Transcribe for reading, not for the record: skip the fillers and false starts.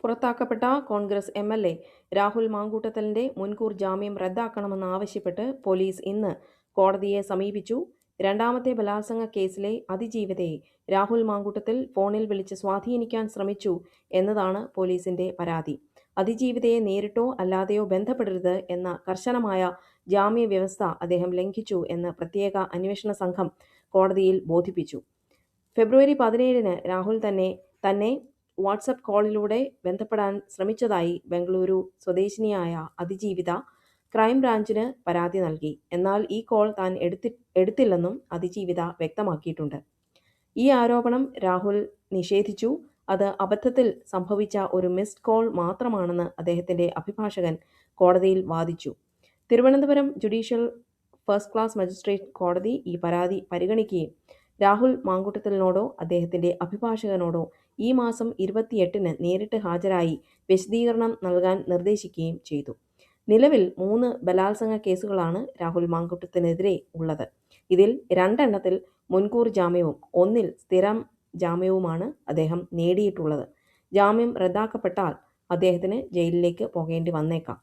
പുറത്താക്കപ്പെട്ട Congress MLA. Rahul മാങ്കൂട്ടത്തലിന്റെ മുൻകൂർ ജാമ്യം റദ്ദാക്കണമെന്നാവശ്യപ്പെട്ട് police ഇന്ന് കോടതിയെ സമീപിച്ചു. രണ്ടാമത്തെ ബലാത്സംഗ കേസിലെ അതിജീവിതയെ രാഹുൽ മാങ്കൂട്ടത്തിൽ ഫോണിൽ വിളിച്ച് സ്വാധീനിക്കാൻ ശ്രമിച്ചു എന്നതാണ് പോലീസിന്റെ പരാതി. അതിജീവിതയെ നേരിട്ടോ അല്ലാതെയോ ബന്ധപ്പെടരുത് എന്ന കർശനമായ ജാമ്യ വ്യവസ്ഥ അദ്ദേഹം ലംഘിച്ചു എന്ന് പ്രത്യേക അന്വേഷണ സംഘം കോടതിയിൽ ബോധിപ്പിച്ചു. ഫെബ്രുവരി 17-ന് രാഹുൽ തന്നെ വാട്സപ്പ് കോളിലൂടെ ബന്ധപ്പെടാൻ ശ്രമിച്ചതായി ബംഗളൂരു സ്വദേശിനിയായ അതിജീവിത ക്രൈംബ്രാഞ്ചിന് പരാതി നൽകി. എന്നാൽ ഈ കോൾ താൻ എടുത്തില്ലെന്നും അതിജീവിത വ്യക്തമാക്കിയിട്ടുണ്ട്. ഈ ആരോപണം രാഹുൽ നിഷേധിച്ചു. അത് അബദ്ധത്തിൽ സംഭവിച്ച ഒരു മിസ്ഡ് കോൾ മാത്രമാണെന്ന് അദ്ദേഹത്തിന്റെ അഭിഭാഷകൻ കോടതിയിൽ വാദിച്ചു. Thiruvananthapuram judicial first class magistrate കോടതി ഈ പരാതി പരിഗണിക്കുകയും രാഹുൽ മാങ്കൂട്ടത്തലിനോടോ അദ്ദേഹത്തിന്റെ അഭിഭാഷകനോടോ ഈ മാസം 28-ന് നേരിട്ട് ഹാജരായി വിശദീകരണം നൽകാൻ നിർദ്ദേശിക്കുകയും ചെയ്തു. നിലവിൽ 3 ബലാത്സംഗ കേസുകളാണ് രാഹുൽ മാങ്കൂട്ടത്തിനെതിരെ ഉള്ളത്. ഇതിൽ 2 എണ്ണത്തിൽ മുൻകൂർ ജാമ്യവും 1-ൽ സ്ഥിരം ജാമ്യവുമാണ് അദ്ദേഹം നേടിയിട്ടുള്ളത്. ജാമ്യം റദ്ദാക്കപ്പെട്ടാൽ അദ്ദേഹത്തിന് ജയിലിലേക്ക് പോകേണ്ടി വന്നേക്കാം.